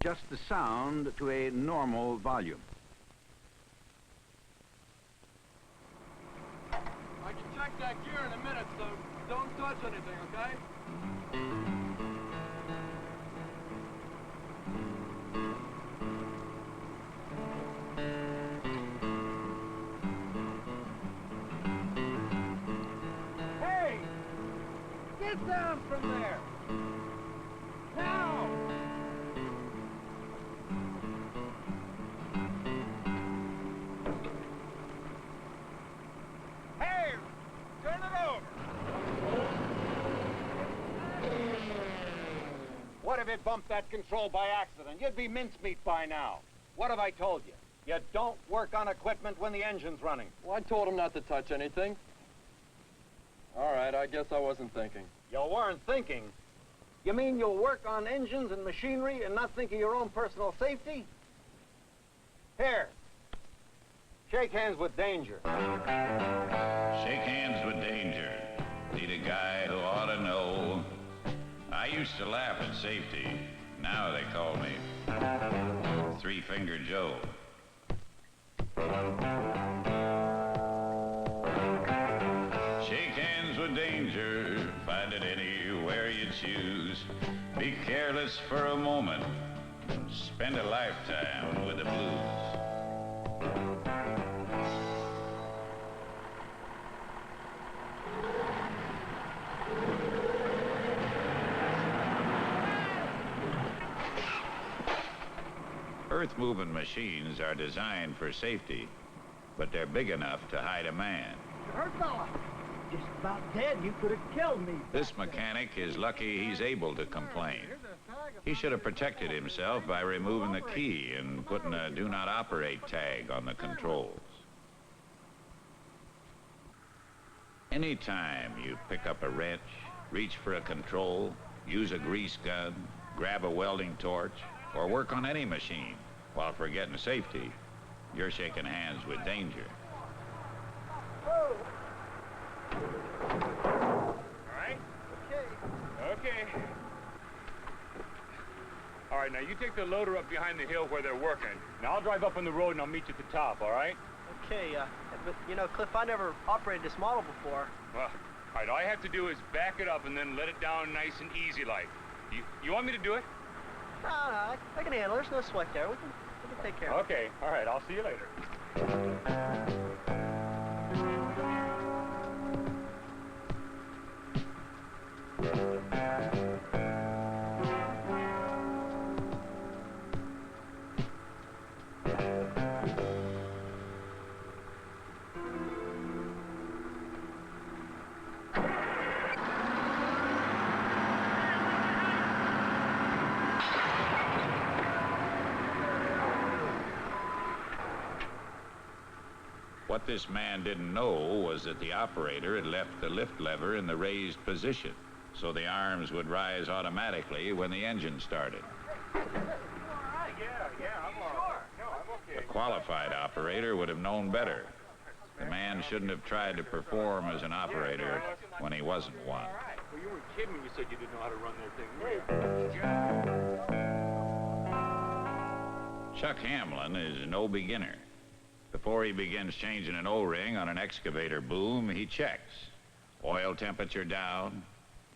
Adjust the sound to a normal volume. I can check that gear in a minute, so don't touch anything, okay? Hey! Get down from there! Now! Hey! Turn it over! What if it bumped that control by accident? You'd be mincemeat by now. What have I told you? You don't work on equipment when the engine's running. Well, I told him not to touch anything. All right, I guess I wasn't thinking. You weren't thinking? You mean you'll work on engines and machinery and not think of your own personal safety? Here. Shake hands with danger. Shake hands with danger. Need a guy who ought to know. I used to laugh at safety. Now they call me Three-Finger Joe. Shake hands with danger. Find it anywhere you choose. Be careless for a moment. Spend a lifetime with the blues. Earth-moving machines are designed for safety, but they're big enough to hide a man. Herk fella, just about dead. You could have killed me. This mechanic is lucky he's able to complain. He should have protected himself by removing the key and putting a do not operate tag on the controls. Anytime you pick up a wrench, reach for a control, use a grease gun, grab a welding torch, or work on any machine while forgetting safety, you're shaking hands with danger. All right? Okay. All right, now you take the loader up behind the hill where they're working. Now I'll drive up on the road and I'll meet you at the top, all right? Okay, but you know, Cliff, I never operated this model before. Well, all right, all I have to do is back it up and then let it down nice and easy like. You want me to do it? No, I can handle it. There's no sweat there. We can take care of it. Okay, all right, I'll see you later. What this man didn't know was that the operator had left the lift lever in the raised position, so the arms would rise automatically when the engine started. All right, yeah, I'm all right. No, I'm okay. A qualified operator would have known better. The man shouldn't have tried to perform as an operator when he wasn't one. Well, you weren't kidding when you said you didn't know how to run that thing. Chuck Hamlin is no beginner. Before he begins changing an O-ring on an excavator boom, he checks. Oil temperature down,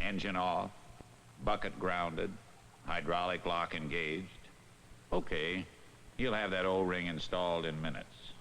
engine off, bucket grounded, hydraulic lock engaged. Okay, he'll have that O-ring installed in minutes.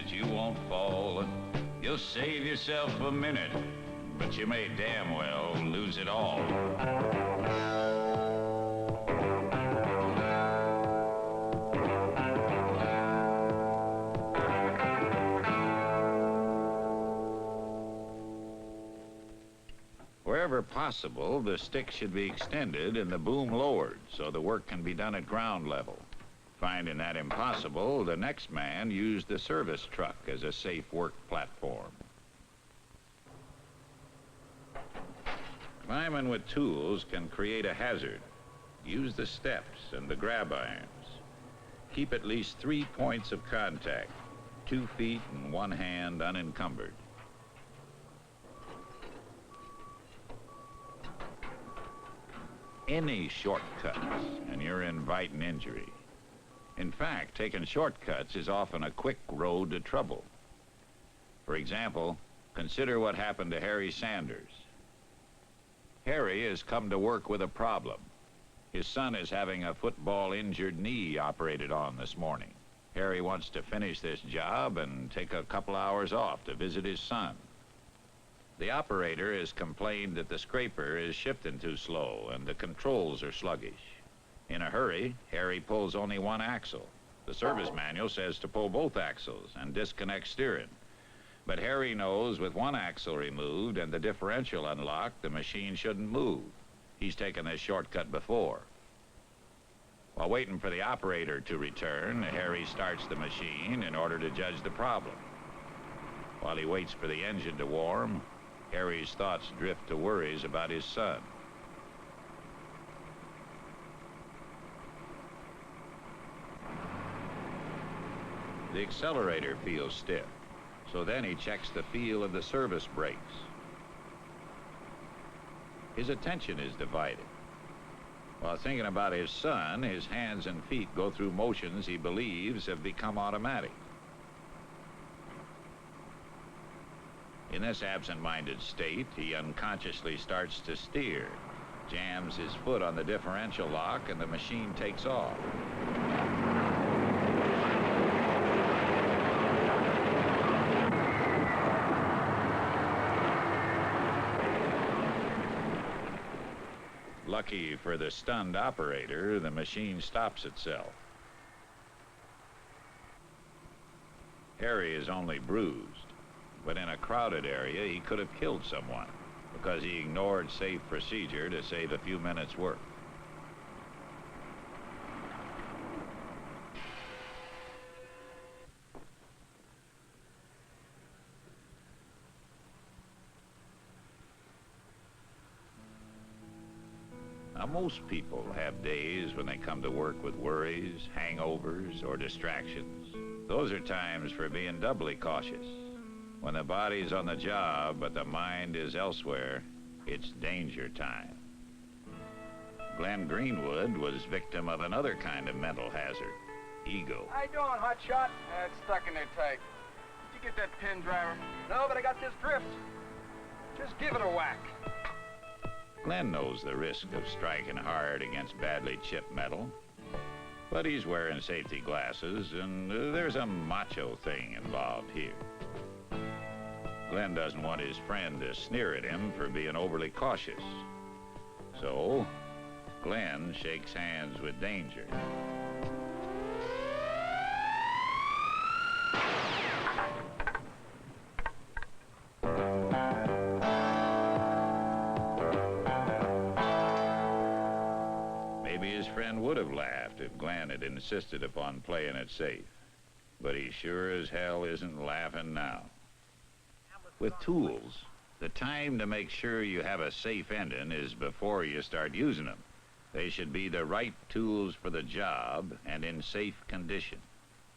that you won't fall. You'll save yourself a minute, but you may damn well lose it all. Wherever possible, the stick should be extended and the boom lowered so the work can be done at ground level. Finding that impossible, the next man used the service truck as a safe work platform. Climbing with tools can create a hazard. Use the steps and the grab irons. Keep at least 3 points of contact, 2 feet and 1 hand unencumbered. Any shortcuts and you're inviting injury. In fact, taking shortcuts is often a quick road to trouble. For example, consider what happened to Harry Sanders. Harry has come to work with a problem. His son is having a football injured knee operated on this morning. Harry wants to finish this job and take a couple hours off to visit his son. The operator has complained that the scraper is shifting too slow and the controls are sluggish. In a hurry, Harry pulls only 1 axle. The service manual says to pull both axles and disconnect steering. But Harry knows with 1 axle removed and the differential unlocked, the machine shouldn't move. He's taken this shortcut before. While waiting for the operator to return, Harry starts the machine in order to judge the problem. While he waits for the engine to warm, Harry's thoughts drift to worries about his son. The accelerator feels stiff, so then he checks the feel of the service brakes. His attention is divided. While thinking about his son, his hands and feet go through motions he believes have become automatic. In this absent-minded state, he unconsciously starts to steer, jams his foot on the differential lock, and the machine takes off. Lucky for the stunned operator, the machine stops itself. Harry is only bruised, but in a crowded area, he could have killed someone because he ignored safe procedure to save a few minutes' work. Now, most people have days when they come to work with worries, hangovers, or distractions. Those are times for being doubly cautious. When the body's on the job, but the mind is elsewhere, it's danger time. Glenn Greenwood was victim of another kind of mental hazard, ego. How you doing, hotshot? It's stuck in there tight. Did you get that pin, driver? No, but I got this drift. Just give it a whack. Glenn knows the risk of striking hard against badly chipped metal, but he's wearing safety glasses, and there's a macho thing involved here. Glenn doesn't want his friend to sneer at him for being overly cautious. So, Glenn shakes hands with danger. Maybe his friend would have laughed if Glenn had insisted upon playing it safe. But he sure as hell isn't laughing now. With tools, the time to make sure you have a safe ending is before you start using them. They should be the right tools for the job and in safe condition.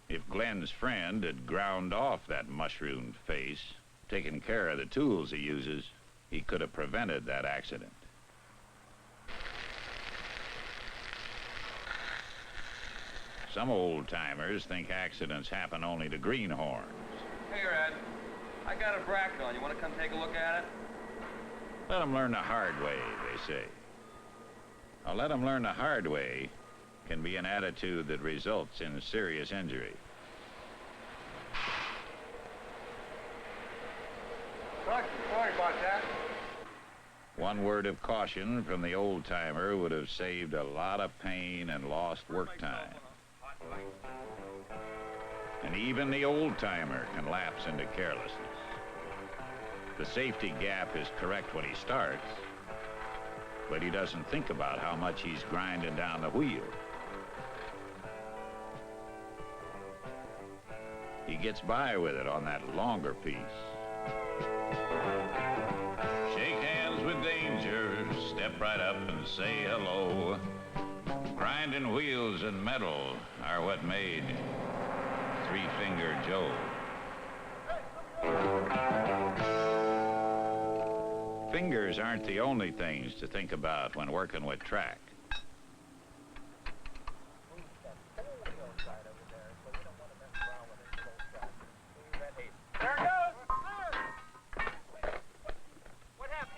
If Glenn's friend had ground off that mushroomed face, taken care of the tools he uses, he could have prevented that accident. Some old-timers think accidents happen only to greenhorns. Hey, Red. I got a bracket on. You want to come take a look at it? Let them learn the hard way, they say. Now, let them learn the hard way can be an attitude that results in serious injury. One word of caution from the old-timer would have saved a lot of pain and lost work time. And even the old-timer can lapse into carelessness. The safety gap is correct when he starts, but he doesn't think about how much he's grinding down the wheel. He gets by with it on that longer piece. Shake hands with danger, step right up and say hello. Grinding wheels and metal are what made Three-Finger Joe. Fingers aren't the only things to think about when working with track.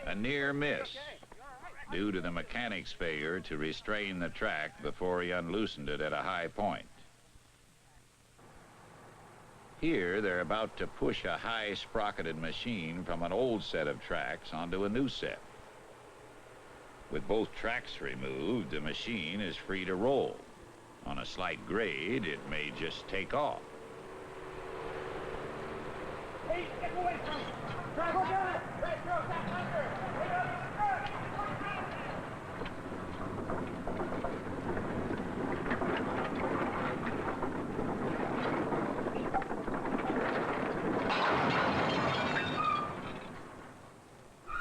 A near miss due to the mechanic's failure to restrain the track before he unloosened it at a high point. Here, they're about to push a high-sprocketed machine from an old set of tracks onto a new set. With both tracks removed, the machine is free to roll. On a slight grade, it may just take off. Hey, get away from me! Try to get it! Right, throw that under!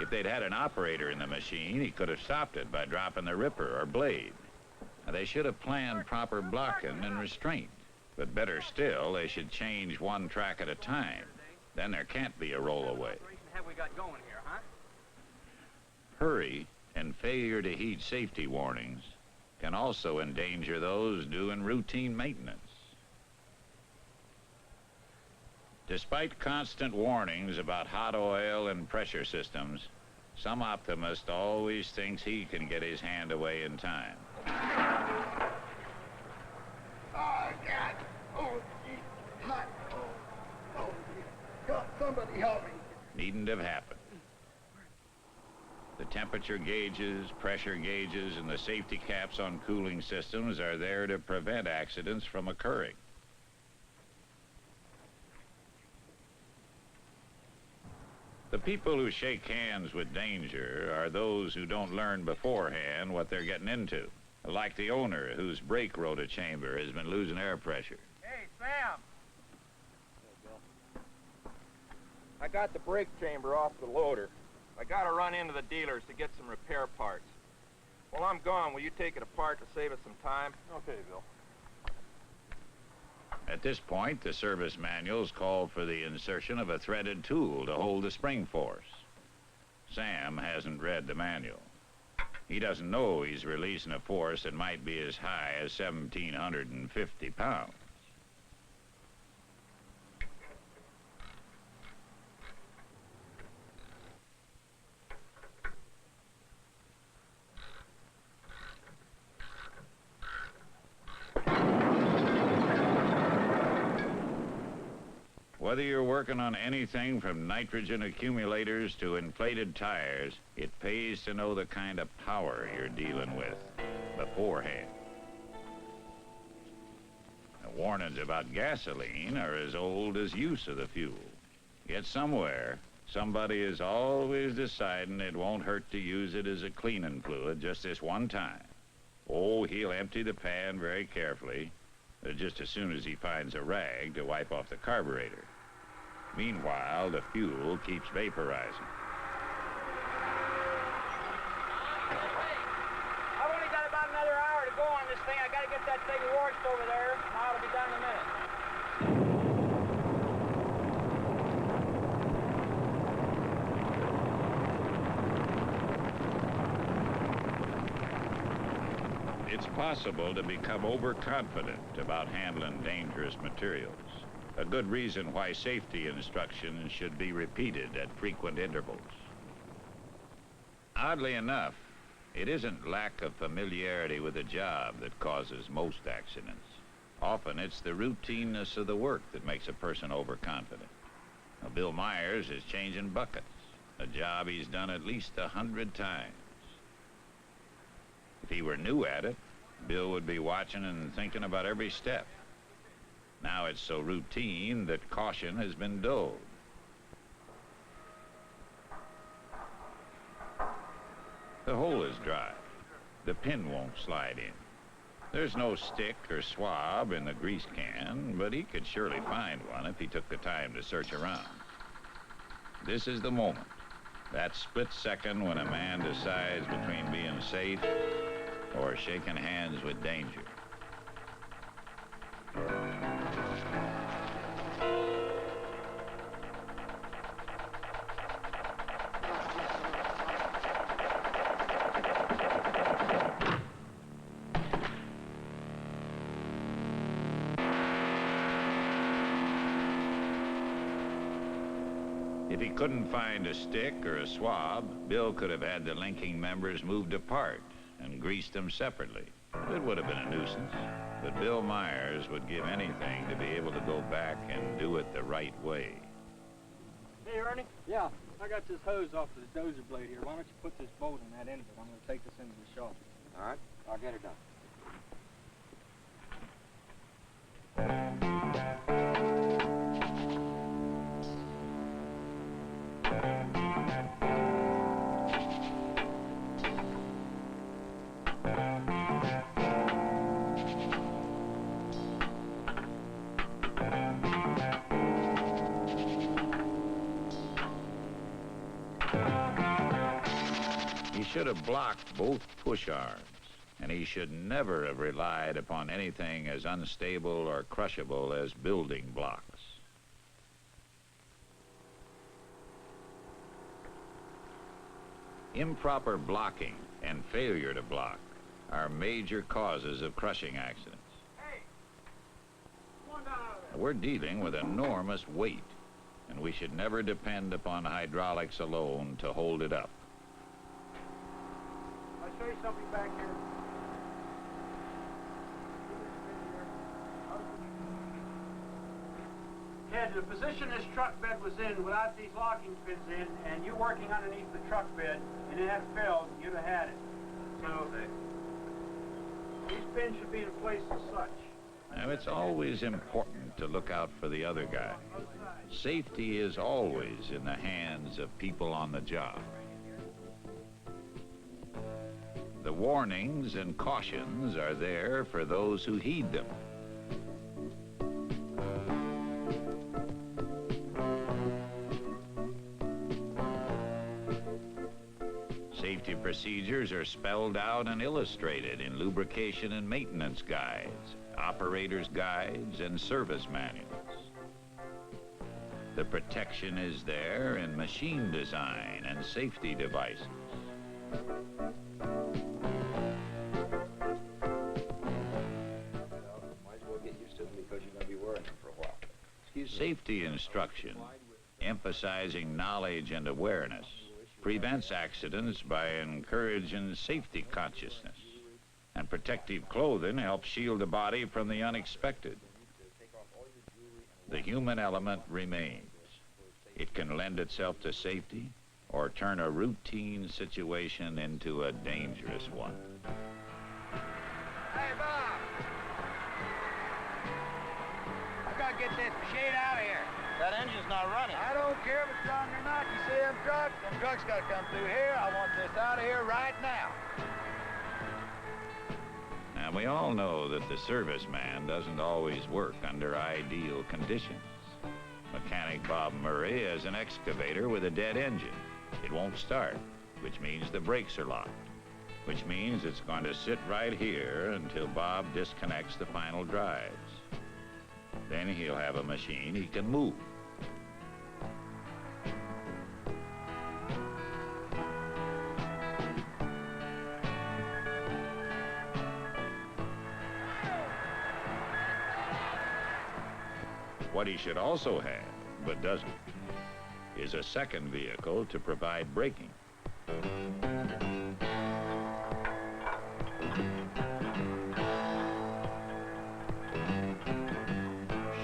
If they'd had an operator in the machine, he could have stopped it by dropping the ripper or blade. Now, they should have planned proper blocking and restraint. But better still, they should change one track at a time. Then there can't be a rollaway. Have we got going here, huh? Hurry and failure to heed safety warnings can also endanger those doing routine maintenance. Despite constant warnings about hot oil and pressure systems, some optimist always thinks he can get his hand away in time. Oh, God. Oh, geez. Hot. Oh, God, somebody help me. Needn't have happened. The temperature gauges, pressure gauges, and the safety caps on cooling systems are there to prevent accidents from occurring. The people who shake hands with danger are those who don't learn beforehand what they're getting into, like the owner whose brake rotor chamber has been losing air pressure. Hey, Sam. I got the brake chamber off the loader. I gotta run into the dealers to get some repair parts. While I'm gone, will you take it apart to save us some time? Okay, Bill. At this point, the service manuals call for the insertion of a threaded tool to hold the spring force. Sam hasn't read the manual. He doesn't know he's releasing a force that might be as high as 1,750 pounds. Whether you're working on anything from nitrogen accumulators to inflated tires, it pays to know the kind of power you're dealing with beforehand. The warnings about gasoline are as old as use of the fuel. Yet somewhere, somebody is always deciding it won't hurt to use it as a cleaning fluid just this one time. Oh, he'll empty the pan very carefully, just as soon as he finds a rag to wipe off the carburetor. Meanwhile, the fuel keeps vaporizing. I've only got about another hour to go on this thing. I gotta get that thing washed over there. Now it'll be done in a minute. It's possible to become overconfident about handling dangerous materials. A good reason why safety instructions should be repeated at frequent intervals. Oddly enough, it isn't lack of familiarity with the job that causes most accidents. Often it's the routineness of the work that makes a person overconfident. Now, Bill Myers is changing buckets. a job he's done at least 100 times. If he were new at it, Bill would be watching and thinking about every step. Now it's so routine that caution has been dulled. The hole is dry. The pin won't slide in. There's no stick or swab in the grease can, but he could surely find one if he took the time to search around. This is the moment, that split second when a man decides between being safe or shaking hands with danger. If he couldn't find a stick or a swab, Bill could have had the linking members moved apart and greased them separately. It would have been a nuisance, but Bill Myers would give anything to be able to go back and do it the right way. Hey, Ernie? Yeah, I got this hose off of the dozer blade here. Why don't you put this bolt in that end of it? I'm going to take this into the shop. All right, I'll get it done. He should have blocked both push arms, and he should never have relied upon anything as unstable or crushable as building blocks. Improper blocking and failure to block are major causes of crushing accidents. Hey! Come on down out of there. We're dealing with enormous weight, and we should never depend upon hydraulics alone to hold it up. I'll show you something back here. Ted, the position this truck bed was in without these locking pins in, and you working underneath the truck bed, and it had failed, you'd have had it. So, these pins should be in place as such. Now, it's always important to look out for the other guy. Safety is always in the hands of people on the job. The warnings and cautions are there for those who heed them. Safety procedures are spelled out and illustrated in lubrication and maintenance guides, operators' guides, and service manuals. The protection is there in machine design and safety devices. Safety instruction, emphasizing knowledge and awareness, prevents accidents by encouraging safety consciousness. And protective clothing helps shield the body from the unexpected. The human element remains. It can lend itself to safety or turn a routine situation into a dangerous one. Hey, Bob! I gotta get this machine out of here. That engine's not running. I don't care if it's running or not. You see them trucks gotta come through here. I want this out of here right now. Now, we all know that the serviceman doesn't always work under ideal conditions. Mechanic Bob Murray has an excavator with a dead engine. It won't start, which means the brakes are locked, which means it's going to sit right here until Bob disconnects the final drives. Then he'll have a machine he can move. What he should also have, but doesn't, is a second vehicle to provide braking.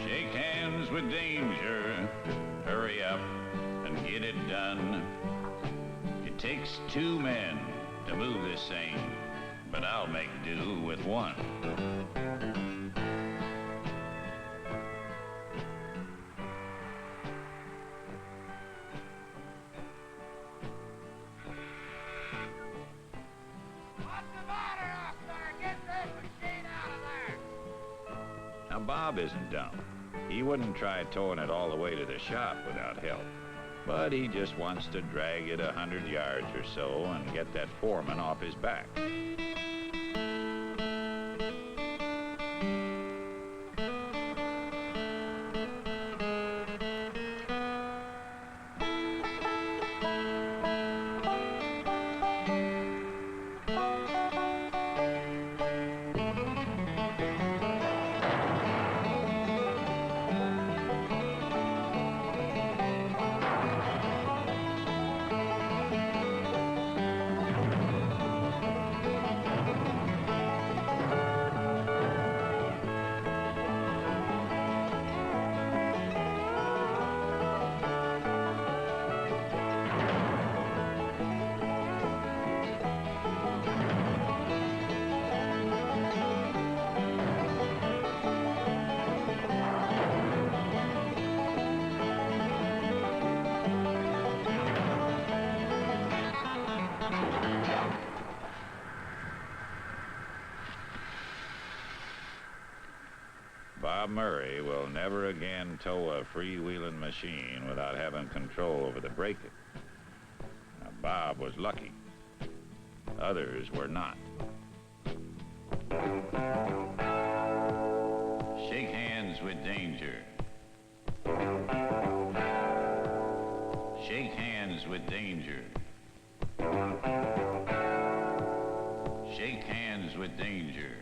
Shake hands with danger, hurry up and get it done. takes 2 men to move this thing, but I'll make do with 1. Now, Bob isn't dumb. He wouldn't try towing it all the way to the shop without help. But he just wants to drag it 100 yards or so and get that foreman off his back. Bob Murray will never again tow a freewheeling machine without having control over the braking. Now, Bob was lucky. Others were not. Shake hands with danger. Shake hands with danger. Shake hands with danger.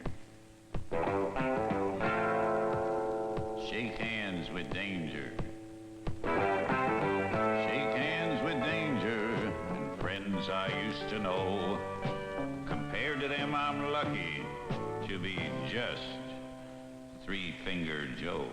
Shake hands with danger. Shake hands with danger. And friends I used to know, compared to them, I'm lucky to be just Three-Finger Joe.